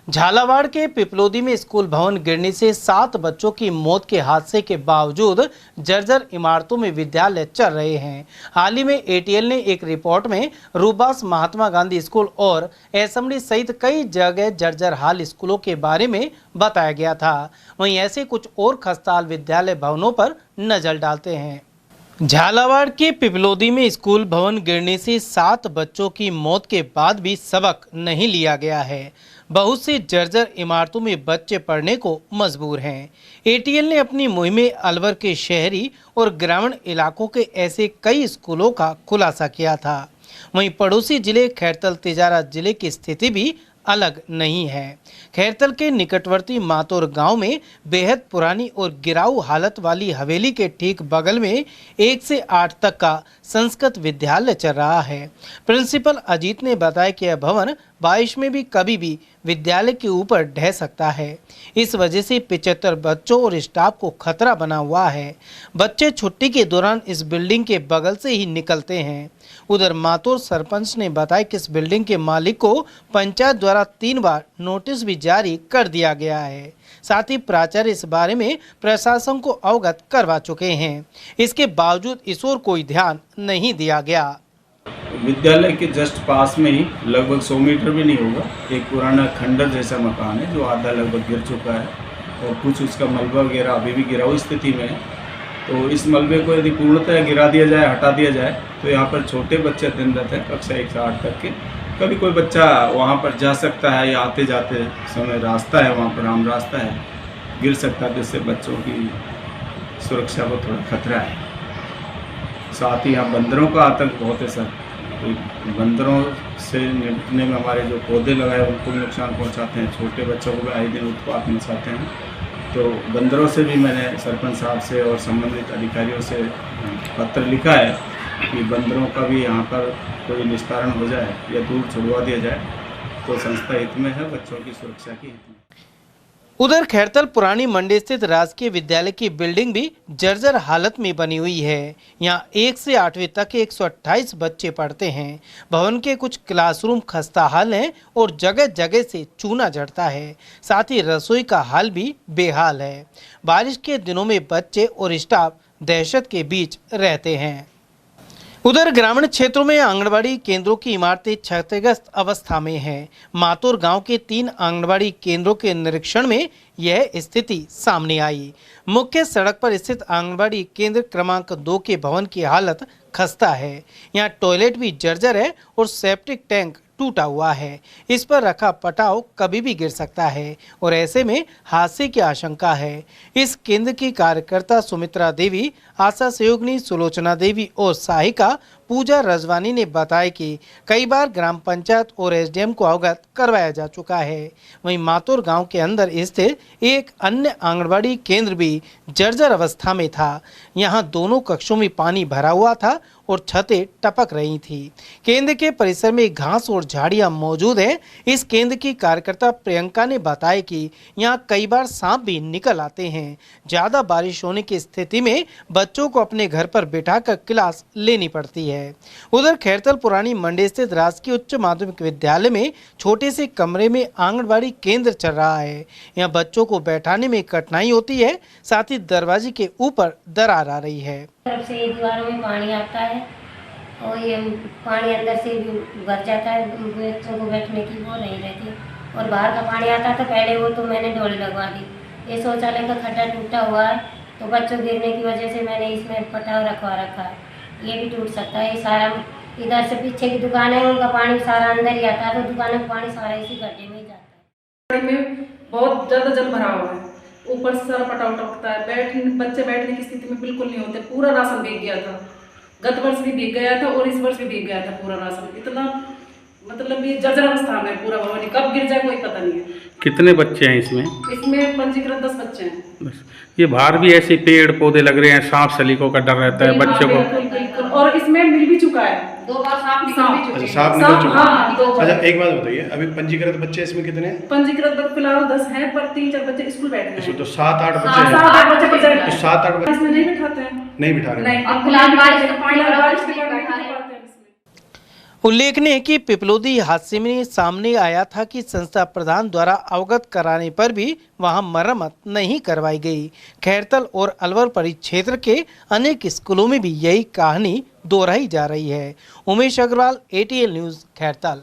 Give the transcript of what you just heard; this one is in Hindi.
झालावाड़ के पिपलोदी में स्कूल भवन गिरने से 7 बच्चों की मौत के हादसे के बावजूद जर्जर इमारतों में विद्यालय चल रहे हैं। हाल ही में एटीएल ने एक रिपोर्ट में रूबास महात्मा गांधी स्कूल और एसएमडी सहित कई जगह जर्जर हाल स्कूलों के बारे में बताया गया था। वहीं ऐसे कुछ और खस्ताहाल विद्यालय भवनों पर नजर डालते हैं। झालावाड़ के पिपलोदी में स्कूल भवन गिरने से 7 बच्चों की मौत के बाद भी सबक नहीं लिया गया है। बहुत सी जर्जर इमारतों में बच्चे पढ़ने को मजबूर हैं। एटीएल ने अपनी मुहिम में अलवर के शहरी और ग्रामीण इलाकों के ऐसे कई स्कूलों का खुलासा किया था। वहीं पड़ोसी जिले खैरतल तिजारा जिले की स्थिति भी अलग नहीं है। खैरतल के निकटवर्ती मातोर गांव में बेहद पुरानी और गिराऊ हालत वाली हवेली के ठीक बगल में 1 से 8 तक का संस्कृत विद्यालय चल रहा है। प्रिंसिपल अजीत ने बताया कि यह भवन बारिश में भी कभी भी विद्यालय के ऊपर ढह सकता है। इस वजह से 75 बच्चों और स्टाफ को खतरा बना हुआ है। बच्चे छुट्टी के दौरान इस बिल्डिंग के बगल से ही निकलते हैं। उधर मातोर सरपंच ने बताया कि इस बिल्डिंग के मालिक को पंचायत द्वारा 3 बार नोटिस भी जारी कर दिया गया है। साथ ही प्राचार्य इस बारे में प्रशासन को अवगत करवा चुके हैं। इसके बावजूद इस ओर कोई ध्यान नहीं दिया गया। विद्यालय के जस्ट पास में ही लगभग 100 मीटर भी नहीं होगा एक पुराना खंडर जैसा मकान है जो आधा लगभग गिर चुका है और कुछ उसका मलबा वगैरह अभी भी गिराऊ स्थिति में है। तो इस मलबे को यदि पूर्णतः गिरा दिया जाए, हटा दिया जाए तो यहाँ पर छोटे बच्चे अध्ययनरत हैं कक्षा 1 से 8 तक के। कभी कोई बच्चा वहाँ पर जा सकता है या आते जाते समय रास्ता है, वहाँ पर आम रास्ता है, गिर सकता है, जिससे बच्चों की सुरक्षा को थोड़ा खतरा है। साथ ही यहाँ बंदरों का आतंक बहुत है सर। बंदरों से निपटने में हमारे जो पौधे लगाए उनको भी नुकसान पहुँचाते हैं, छोटे बच्चों को भी आए दिन उत्पात मचाते हैं। तो बंदरों से भी मैंने सरपंच साहब से और संबंधित अधिकारियों से पत्र लिखा है कि बंदरों का भी यहाँ पर कोई निस्तारण हो जाए या दूर छुड़वा दिया जाए तो संस्था हित में है, बच्चों की सुरक्षा की हित में। उधर खैरतल पुरानी मंडी स्थित राजकीय विद्यालय की बिल्डिंग भी जर्जर हालत में बनी हुई है। यहाँ 1 से 8वीं तक 128 बच्चे पढ़ते हैं। भवन के कुछ क्लासरूम खस्ताहाल हैं और जगह जगह से चूना झड़ता है। साथ ही रसोई का हाल भी बेहाल है। बारिश के दिनों में बच्चे और स्टाफ दहशत के बीच रहते हैं। उधर ग्रामीण क्षेत्रों में आंगनबाड़ी केंद्रों की इमारतें क्षतिग्रस्त अवस्था में हैं। मातोर गांव के 3 आंगनबाड़ी केंद्रों के निरीक्षण में यह स्थिति सामने आई। मुख्य सड़क पर स्थित आंगनबाड़ी केंद्र क्रमांक 2 के भवन की हालत खस्ता है। यहाँ टॉयलेट भी जर्जर है और सेप्टिक टैंक टूटा हुआ है। इस पर रखा पटाव कभी भी गिर सकता है और ऐसे में हादसे की आशंका है। इस केंद्र की कार्यकर्ता सुमित्रा देवी, आशा सहयोगिनी सुलोचना देवी और सहायिका पूजा रजवानी ने बताया कि कई बार ग्राम पंचायत और एसडीएम को अवगत करवाया जा चुका है। वहीं मातोर गांव के अंदर स्थित एक अन्य आंगनबाड़ी केंद्र भी जर्जर अवस्था में था। यहां दोनों कक्षों में पानी भरा हुआ था और छतें टपक रही थी। केंद्र के परिसर में घास और झाड़ियां मौजूद हैं। इस केंद्र की कार्यकर्ता प्रियंका ने बताया कि यहां कई बार सांप भी निकल आते हैं। ज्यादा बारिश होने की स्थिति में बच्चों को अपने घर पर बिठाकर क्लास लेनी पड़ती है। उधर खैरतल पुरानी मंडी स्थित राजकीय उच्च माध्यमिक विद्यालय में छोटे से कमरे में आंगनबाड़ी केंद्र चल रहा है। यहाँ बच्चों को बैठाने में कठिनाई होती है। साथ ही दरवाजे के ऊपर दरार आ रही है। तरफ से दीवारों में पानी आता है और ये पानी अंदर से भर जाता है, बच्चों को बैठने की वो नहीं रहती। और बाहर का पानी आता तो पहले वो तो मैंने डोली लगवा दी। ये शौचालय का खड्डा टूटा हुआ है तो बच्चों गिरने की वजह से मैंने इसमें पटाव रखवा रखा है। ये भी टूट सकता है। ये सारा इधर से पीछे की दुकान है, उनका पानी सारा अंदर ही आता है तो दुकानों का पानी सारा इसी गड्ढे में ही जाता है। में बहुत ज़्यादा जल भरा हुआ है, ऊपर से सारा पटाव टपकता है। बच्चे बैठने की स्थिति में बिल्कुल नहीं होते। पूरा राशन भीग गया था, गत वर्ष भी भीग गया था और इस वर्ष भी भीग गया था पूरा राशन। इतना मतलब ये जर्जर अवस्था में पूरा भवन, कब गिर जाए कोई पता नहीं है। कितने बच्चे हैं इसमें? इसमें पंजीकृत 10 बच्चे हैं। बस ये बाहर भी ऐसे पेड़ पौधे लग रहे हैं, सांप सलीकों का डर रहता है बच्चों को। बिल्कुल। और इसमें मिल भी चुका है, 2 बार सांप निकल चुके हैं। सांप निकल चुके हैं। अच्छा, एक बात बताइए, अभी पंजीकृत बच्चे इसमें कितने हैं? पंजीकृत फिलहाल 10 हैं, पर 3-4 बच्चे स्कूल बैठ गए हैं। तो 7-8 बच्चे हैं। 7-8 बच्चे प्रेजेंट हैं। 7-8 बच्चे इसमें नहीं बिठाते हैं, नहीं बिठा रहे। नहीं, अब फिलहाल बारिश का पानी भरा है इसलिए बैठा है। उल्लेखनीय है कि पिपलोदी हादसे में सामने आया था कि संस्था प्रधान द्वारा अवगत कराने पर भी वहां मरम्मत नहीं करवाई गई। खैरतल और अलवर परिक्षेत्र के अनेक स्कूलों में भी यही कहानी दोहराई जा रही है। Umesh Agrawal, ATL news, Khairthal.